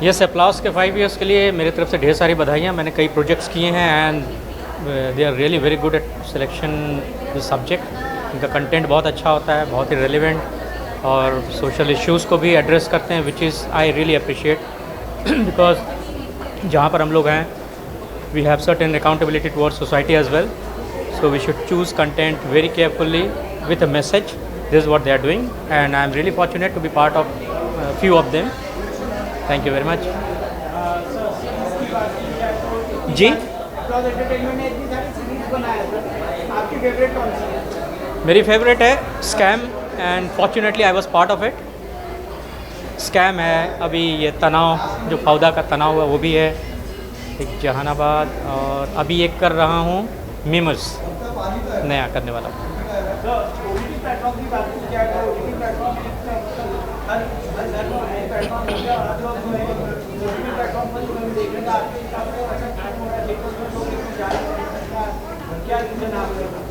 Yes, applause के 5 years के लिए मेरी तरफ से ढेर सारी बधाइयाँ। मैंने कई प्रोजेक्ट्स किए हैं and they are really very good at selection the subject. इनका कंटेंट बहुत अच्छा होता है, बहुत ही रेलिवेंट और सोशल इश्यूज़ को भी एड्रेस करते हैं, which is I really appreciate because जहाँ पर हम लोग हैं we have certain accountability towards society as well, so we should choose content very carefully with a message. This is what they are doing and I am really fortunate to be part of few of them. Thank you very much ji. मेरी favourite है Scam and fortunately I was part of it. Scam है, अभी ये तनाव जो पौधा का तनाव है वो भी है, एक जहानाबाद, और अभी एक कर रहा हूँ मीमर्स नया करने वाला।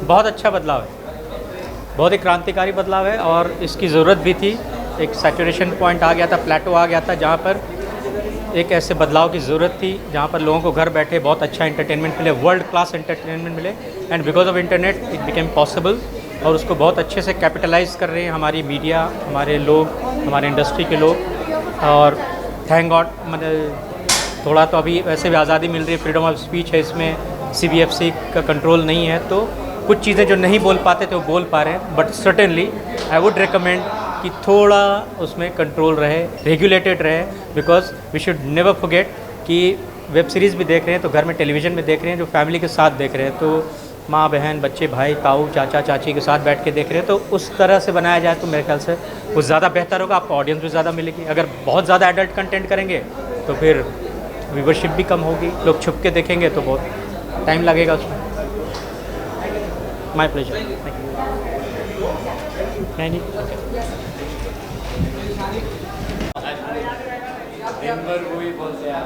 बहुत अच्छा बदलाव है, बहुत ही क्रांतिकारी बदलाव है और इसकी ज़रूरत भी थी। एक सैचुरेशन पॉइंट आ गया था, प्लेटो आ गया था, जहाँ पर एक ऐसे बदलाव की ज़रूरत थी जहाँ पर लोगों को घर बैठे बहुत अच्छा एंटरटेनमेंट मिले, वर्ल्ड क्लास एंटरटेनमेंट मिले, and because of internet it became possible. और उसको बहुत अच्छे से कैपिटलाइज कर रहे हैं हमारी मीडिया, हमारे लोग, हमारे इंडस्ट्री के लोग। और थैंक गॉड, मतलब थोड़ा तो अभी वैसे भी आज़ादी मिल रही है, फ्रीडम ऑफ स्पीच है इसमें, CBFC का कंट्रोल नहीं है, तो कुछ चीज़ें जो नहीं बोल पाते थे वो बोल पा रहे हैं। But certainly I would recommend कि थोड़ा उसमें कंट्रोल रहे, रेगुलेटेड रहे, because we should never forget कि वेब सीरीज़ भी देख रहे हैं तो घर में टेलीविज़न में देख रहे हैं, जो फैमिली के साथ देख रहे हैं, तो माँ बहन बच्चे भाई ताऊ चाचा चाची के साथ बैठ के देख रहे हैं, तो उस तरह से बनाया जाए तो मेरे ख्याल से वो ज़्यादा बेहतर होगा। आपको ऑडियंस भी ज़्यादा मिलेगी। अगर बहुत ज़्यादा एडल्ट कंटेंट करेंगे तो फिर व्यूवरशिप भी कम होगी, लोग छुप के देखेंगे तो बहुत टाइम लगेगा उसमें। My pleasure, thank you. दिन भर वही बोलते हैं।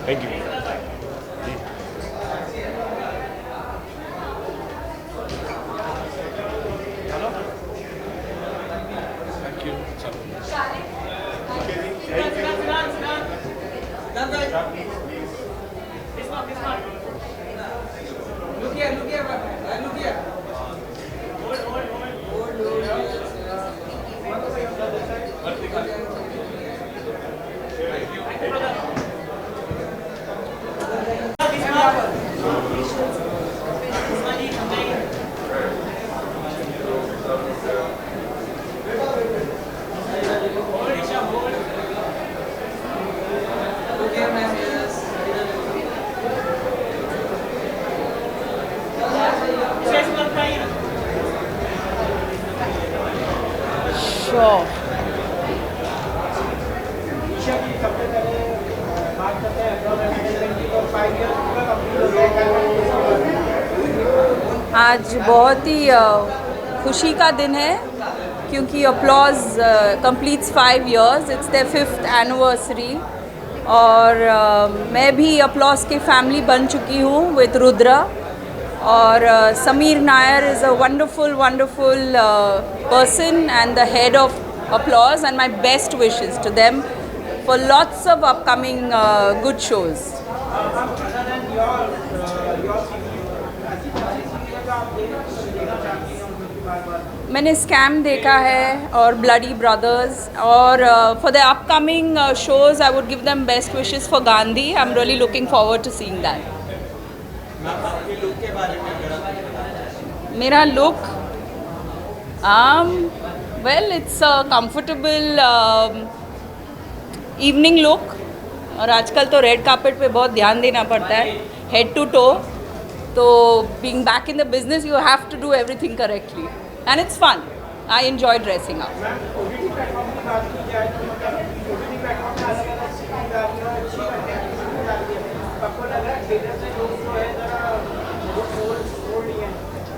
Thank you. Sure. आज बहुत ही खुशी का दिन है क्योंकि Applause completes 5 years, it's their 5th anniversary. और मैं भी अपलॉज के फैमिली बन चुकी हूँ विद रुद्रा। और Sameer Nair is a wonderful person and the head of Applause, and my best wishes to them for lots of upcoming good shows. Other than your मैंने Scam देखा है और ब्लडी ब्रदर्स और for the upcoming shows I would give them best wishes for Gandhi. I am really looking forward to seeing that. मेरा look well it's a comfortable evening look. और आजकल तो red carpet पे बहुत ध्यान देना पड़ता है हेड टू टो. तो being back in the business you have to do everything correctly and it's fun. I enjoy dressing up.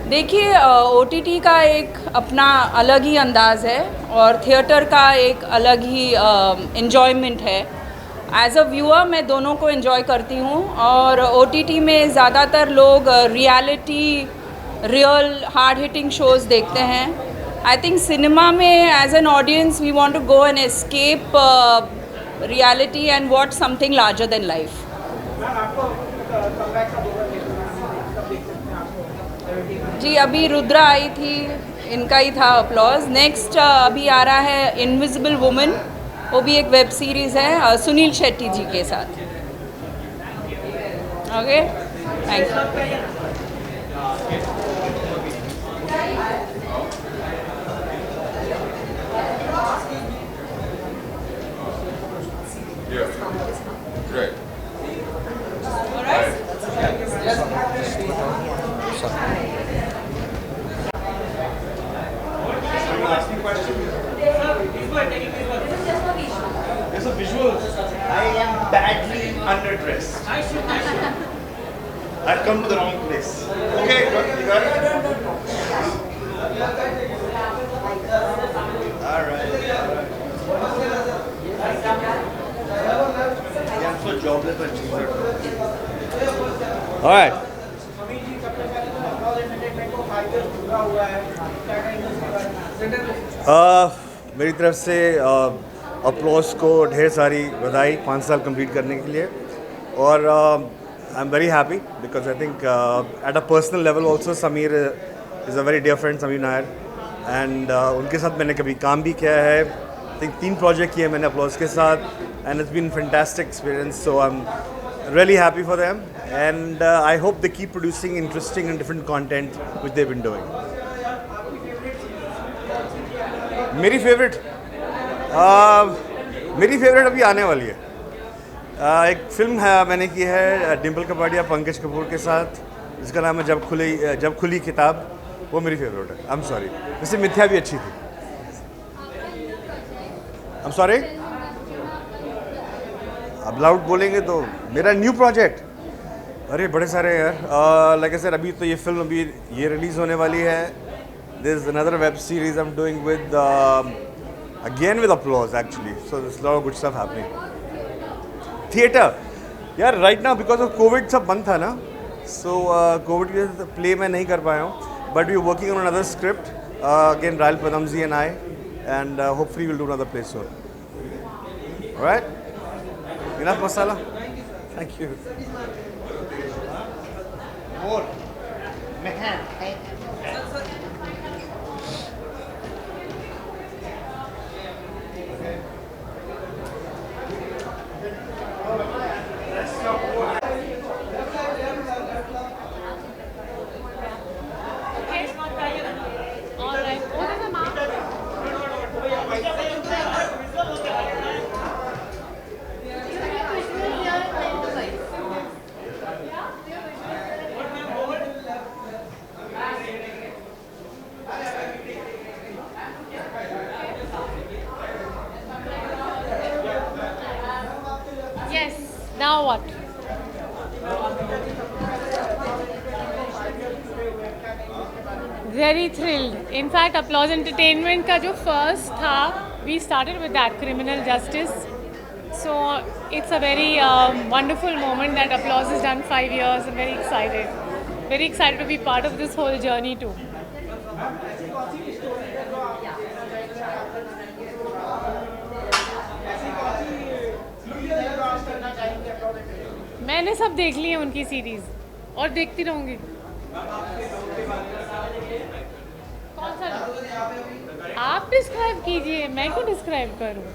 देखिए OTT का एक अपना अलग ही अंदाज़ है और थिएटर का एक अलग ही इन्जॉयमेंट है. एज अ व्यूअर मैं दोनों को एंजॉय करती हूँ और OTT में ज़्यादातर लोग reality real hard hitting shows देखते हैं. आई थिंक सिनेमा में as an audience we want to go and escape reality and watch something larger than life. जी अभी रुद्रा आई थी, इनका ही था अपलॉज. नेक्स्ट अभी आ रहा है इनविजिबल वुमन. वो भी एक वेब सीरीज़ है सुनील शेट्टी जी के साथ. Okay thank you. Great. All right. There's a visual. I am badly underdressed. I've come to the wrong place. Okay, you got it? All right. Yeah, I'm so jobless and cheaper. All right. मेरी तरफ से applause को ढेर सारी बधाई 5 साल complete करने के लिए. और I am very happy because I think at a personal level also Sameer is a very dear friend, Sameer Nair. And उनके साथ मैंने कभी काम भी किया है. आई थिंक 3 प्रोजेक्ट किए मैंने अपलॉज के साथ and it's been fantastic experience. So I am really happy for them and I hope they keep producing interesting and different content which they've been doing. मेरी फेवरेट अभी आने वाली है. एक फिल्म है मैंने की है डिम्पल कपाड़िया पंकज कपूर के साथ जिसका नाम है जब खुली किताब. वो मेरी फेवरेट है. I am sorry. वैसे मिथ्या भी अच्छी थी. I am sorry. अब लाउड बोलेंगे तो मेरा न्यू प्रोजेक्ट अरे बड़े सारे यार. लाइक आई सेड अभी तो ये फिल्म अभी ये रिलीज़ होने वाली है. There is another web series I am doing with again with Applause actually. So this lot of good stuff happening. Theatre यार right now because of Covid सब बंद था ना. सो कोविड की वजह से प्ले मैं नहीं कर पाया हूँ but we working on another script again Raell Padamsee and I and hopefully will do another play soon. Alright. Enough masala? Thank you. More. Now what? Very thrilled. In fact, Applause Entertainment का जो first था, we started with that Criminal Justice. So it's a very wonderful moment that Applause has done 5 years. I'm very excited. Very excited to be part of this whole journey too. मैंने सब देख ली है उनकी series. और देखती रहूँगी। कौन सा? आप डिस्क्राइब कीजिए, मैं क्यों डिस्क्राइब करूँ?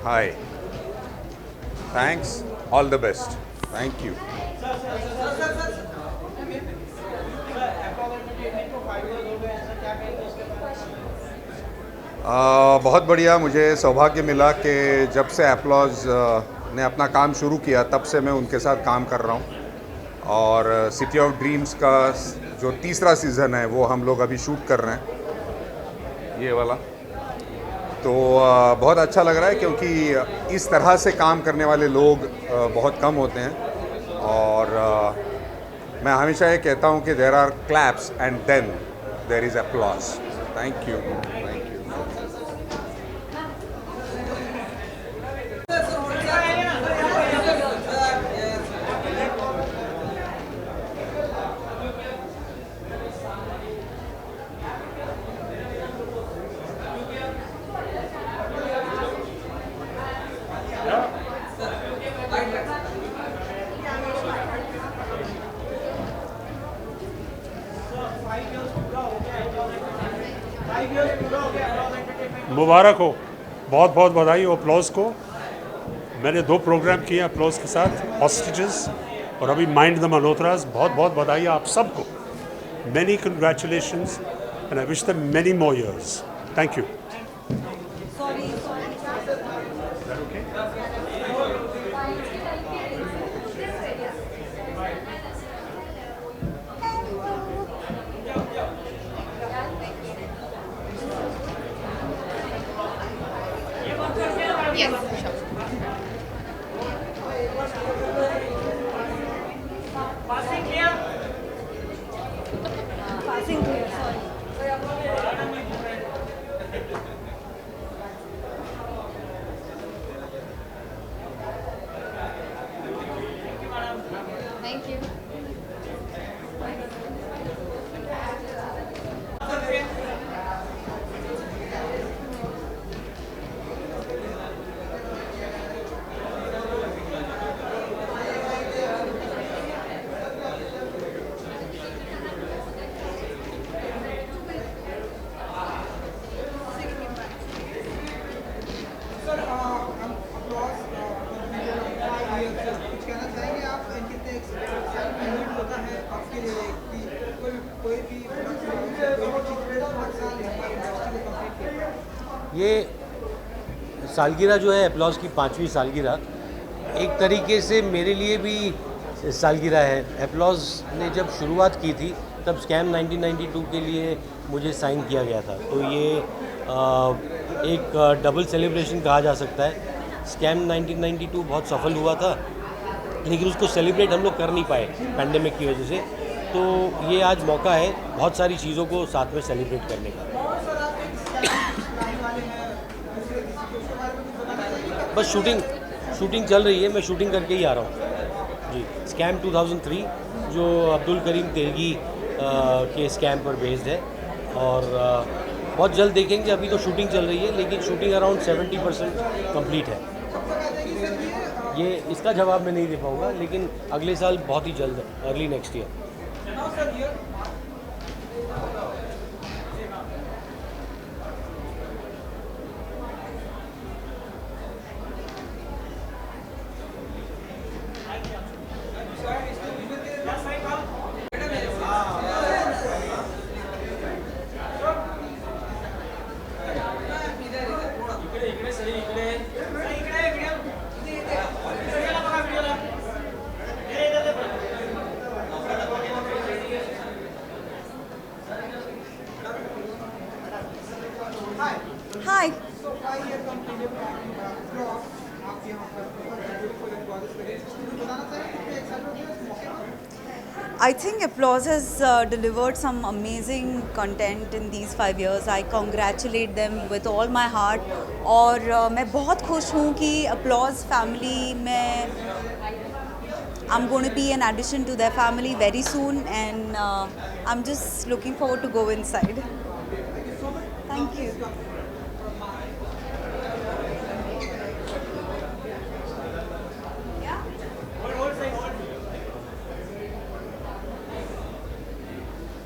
Hi. Thanks. All the best. Thank you. बहुत बढ़िया। मुझे सौभाग्य मिला कि जब से एप्लॉज ने अपना काम शुरू किया तब से मैं उनके साथ काम कर रहा हूँ और सिटी ऑफ ड्रीम्स का जो तीसरा सीज़न है वो हम लोग अभी शूट कर रहे हैं, ये वाला। तो बहुत अच्छा लग रहा है क्योंकि इस तरह से काम करने वाले लोग बहुत कम होते हैं और मैं हमेशा ये कहता हूँ कि there are claps and then there is applause. Thank you. Thank you. मुबारक हो, बहुत बहुत बधाई हो अपलॉज को। मैंने 2 प्रोग्राम किए अपलॉज के साथ, हॉस्टेजेस और अभी माइंड द मल्होत्रास। बहुत बहुत बधाई आप सबको। Many congratulations and I wish them many more years. Thank you. Thank you. ये सालगिरह जो है एप्लॉज की 5वीं सालगिरह एक तरीके से मेरे लिए भी सालगिरह है। एप्लॉज ने जब शुरुआत की थी तब स्कैम 1992 के लिए मुझे साइन किया गया था, तो ये एक डबल सेलिब्रेशन कहा जा सकता है। स्कैम 1992 बहुत सफल हुआ था लेकिन उसको सेलिब्रेट हम लोग कर नहीं पाए पैंडेमिक की वजह से, तो ये आज मौका है बहुत सारी चीज़ों को साथ में सेलिब्रेट करने का। बस शूटिंग चल रही है, मैं शूटिंग करके ही आ रहा हूँ जी। स्कैम 2003 जो अब्दुल करीम तेलगी के स्कैम पर बेस्ड है और बहुत जल्द देखेंगे। अभी तो शूटिंग चल रही है लेकिन शूटिंग अराउंड 70% कंप्लीट है। ये इसका जवाब मैं नहीं दे पाऊँगा लेकिन अगले साल बहुत ही जल्द है, early next year. Hi. I think Applause has delivered some amazing content in these 5 years. I congratulate them with all my heart. और मैं बहुत खुश हूँ कि Applause family में I'm going to be an addition to their family very soon, and I'm just looking forward to go inside. Thank you.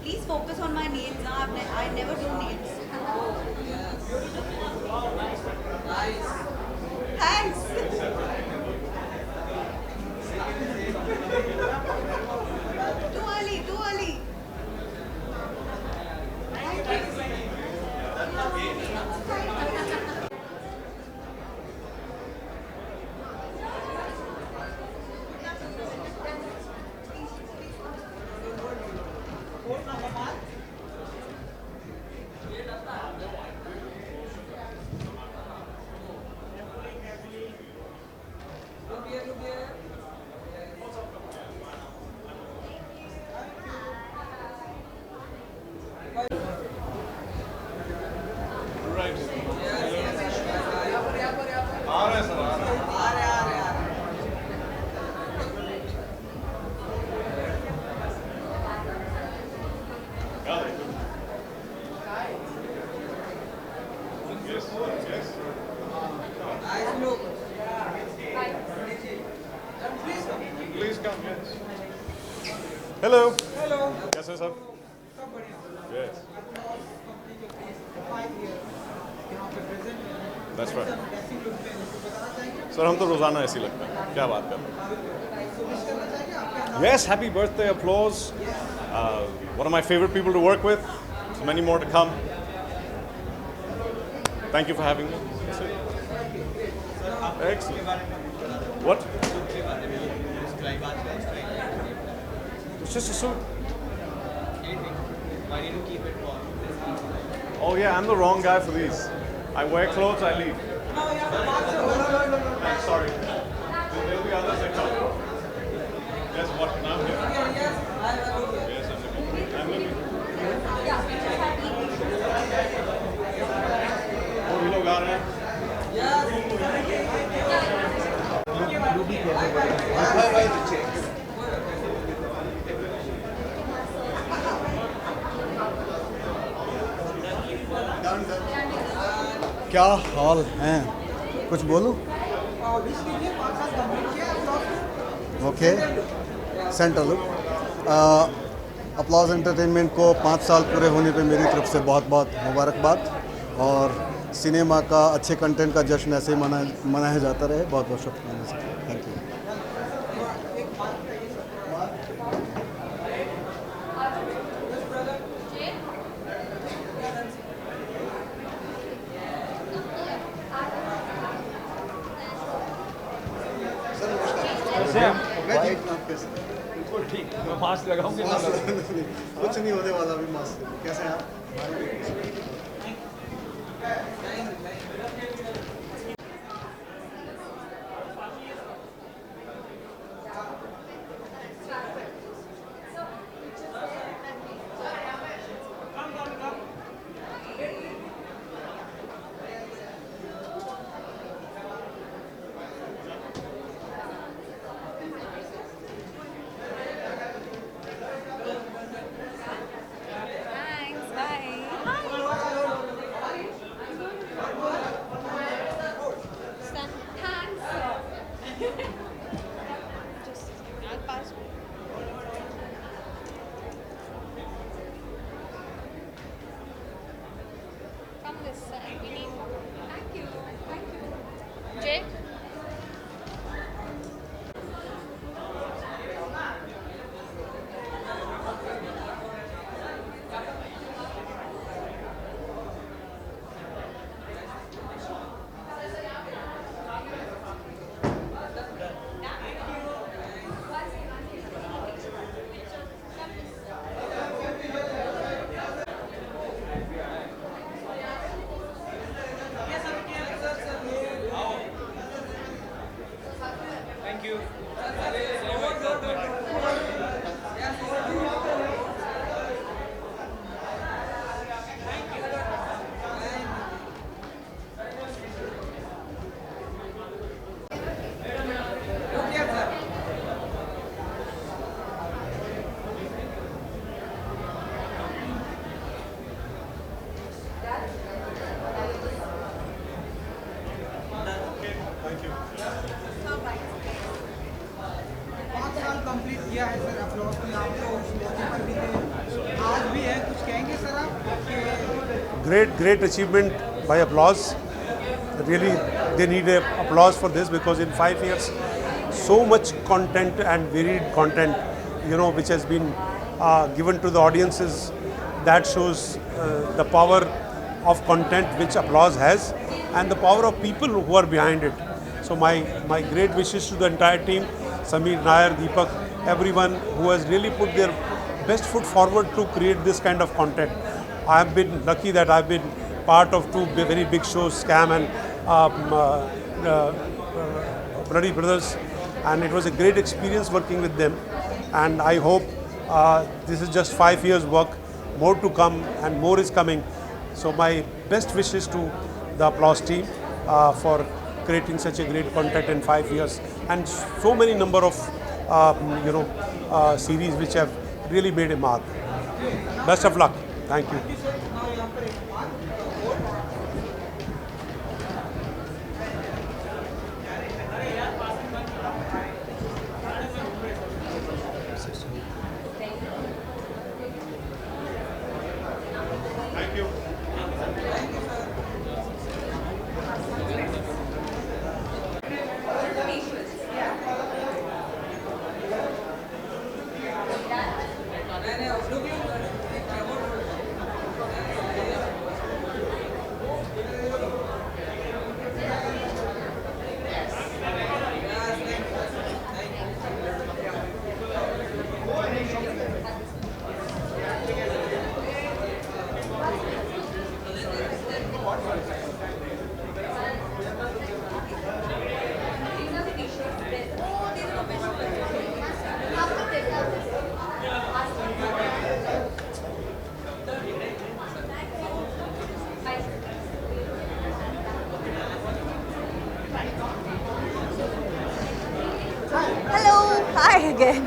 Please focus on my nails. I never do nails. Thanks. Too early. Hello. कैसे सब? Yes. That's right. Sir हम तो रोजाना ऐसे ही लगता है. क्या बात कर रहे हैं? Yes, happy birthday, Applause. One of my favorite people to work with. So many more to come. Thank you for having me. Excellent. What? It's just a suit. Why did you keep it for? Oh yeah, I'm the wrong guy for these. I wear clothes, I leave. I'm sorry. There'll be others that come. Yes, what now? Yes, I'm looking. Oh, you लोग आ रहे हैं? क्या हाल हैं? कुछ बोलूं? Okay, central applause entertainment को 5 साल पूरे होने पे मेरी तरफ से बहुत बहुत मुबारकबाद, और सिनेमा का अच्छे कंटेंट का जश्न ऐसे ही मनाया जाता रहे। बहुत बहुत शुक्रिया। Thank you. बिल्कुल ठीक, मैं मास्क लगाऊंगी। कुछ नहीं होने वाला अभी मास्क। कैसे हैं आप? Thanks. Bye. 5 साल कंप्लीट किया है सर अपलॉज में, आप तो उस मौके पर भी थे, आज भी है, कुछ कहेंगे सर आप? Great achievement by Applause. Really, they need a applause for this because in 5 years, so much content and varied content, which has been given to the audiences. That shows the power of content which Applause has and the power of people who are behind it. So my great wishes to the entire team, Sameer, Nair, Deepak, everyone who has really put their best foot forward to create this kind of content. I have been lucky that I've been part of 2 very big shows, Scam and Bloody Brothers, and it was a great experience working with them. And I hope this is just 5 years work, more to come and more is coming. So my best wishes to the Applause team for creating such a great content in 5 years and so many number of series which have really made a mark. Best of luck. Thank you. Hello, hi again.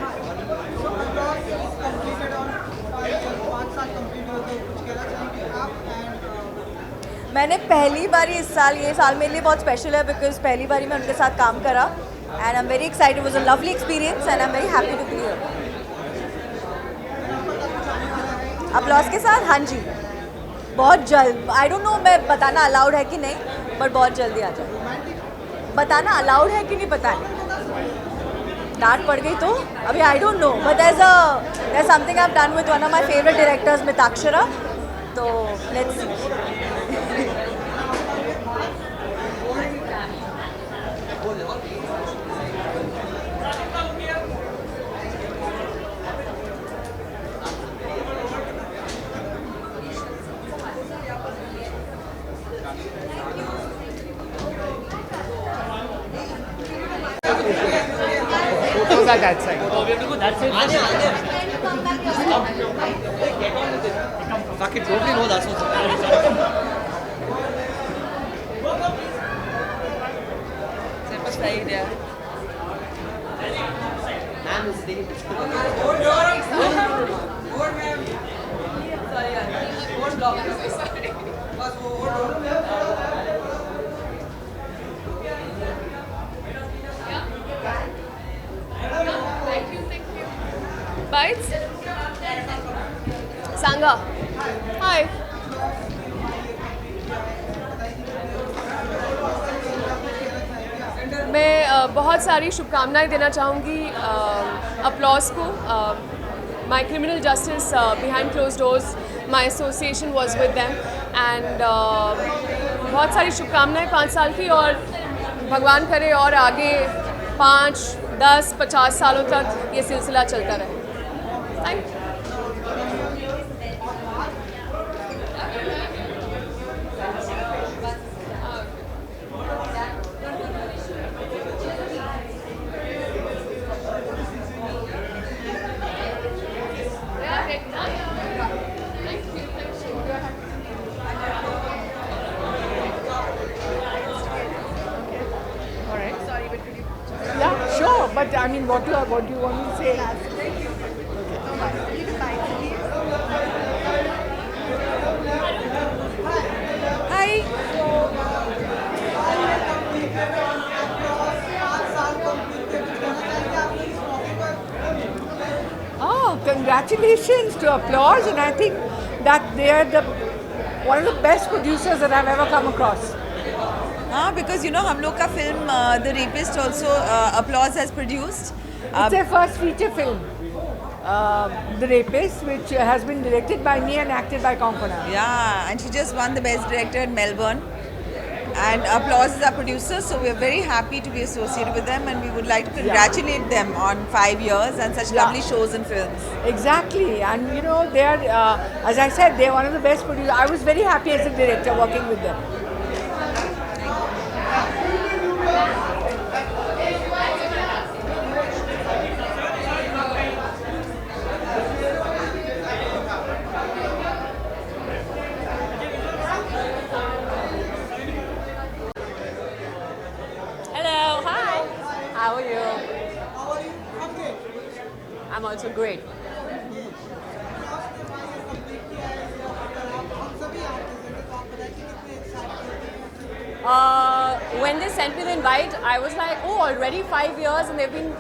मैंने पहली बारी इस साल, ये साल मेरे लिए बहुत स्पेशल है बिकॉज पहली बारी मैं उनके साथ काम करा and I am very excited, was a lovely experience and I am very happy to be here. Applause के साथ हाँ जी, बहुत जल्द, आई डोंट नो मैं बताना अलाउड है कि नहीं, बट बहुत जल्दी आ जाए। बताना अलाउड है कि नहीं पता नहीं, डांट पड़ गई तो अभी I don't know, but there something I have done with one of my favourite directors Mitakshara, तो let's see. Photos are that side. Oh, we have to go that side. Fuck it, nobody knows that's what's idea. Man is taking Bites? Sangha. Hi. मैं बहुत सारी शुभकामनाएं देना चाहूँगी Applause को। My Criminal Justice Behind Closed Doors, my association was with them and बहुत सारी शुभकामनाएं 5 साल की, और भगवान करे और आगे 5, 10, 50 सालों तक ये सिलसिला चलता रहे। Thank you. Yeah, sure. But I mean, what do you want to say? Hi. congratulations to Applause, and I think that they are one of the best producers that I've ever come across. Because you know हम लोग का film The Rapist also Applause has produced. It's their first feature film, The Rapist, which has been directed by me and acted by Konkona. Yeah, and she just won the Best Director in Melbourne. And Applause is our producer, so we are very happy to be associated with them, and we would like to congratulate them on 5 years and such lovely shows and films. Exactly, and you know they are, as I said, they are one of the best producers. I was very happy as a director working with them. How are you? I'm also great. When they sent me the invite, I was like, oh, already 5 years, and they've been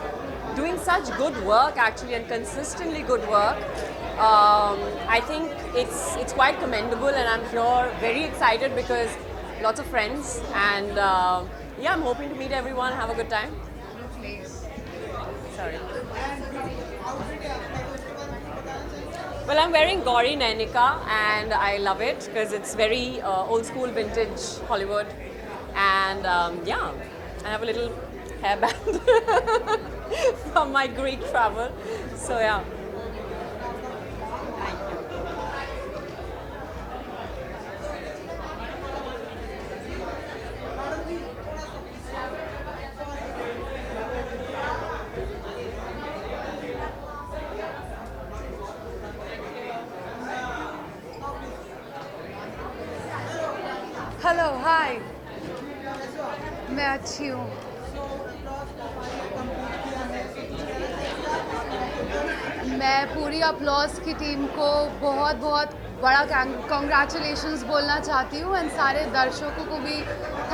doing such good work actually, and consistently good work. I think it's quite commendable, and I'm sure very excited because lots of friends, and yeah, I'm hoping to meet everyone, have a good time. Sorry. Well, I'm wearing Gauri Nainika, and I love it because it's very old school vintage Hollywood, and yeah, I have a little hairband from my Greek travel, so yeah. Hello hi मैं अच्छी हूँ मैं पूरी applause की team को बहुत बहुत बड़ा कॉन्ग्रेचुलेशंस बोलना चाहती हूँ एंड सारे दर्शकों को भी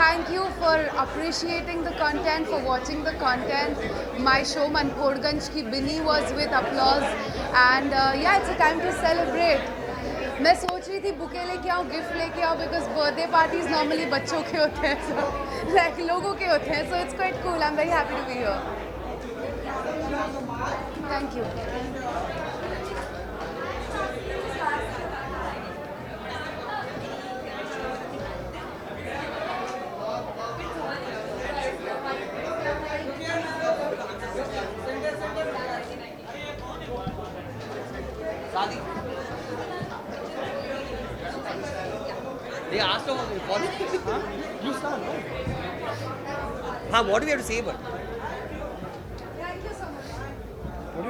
thank you for appreciating the content for watching the content my show मनकोड़गंज की बिनी was with Applause and yeah it's a time to celebrate मैं सोच रही थी बुके लेके आऊँ गिफ्ट लेके आऊँ बिकॉज बर्थडे पार्टीज नॉर्मली बच्चों के होते हैं लाइक लोगों के होते हैं so it's quite cool I am very happy to be here thank you They asked what you start. Huh? What do we have to say about it?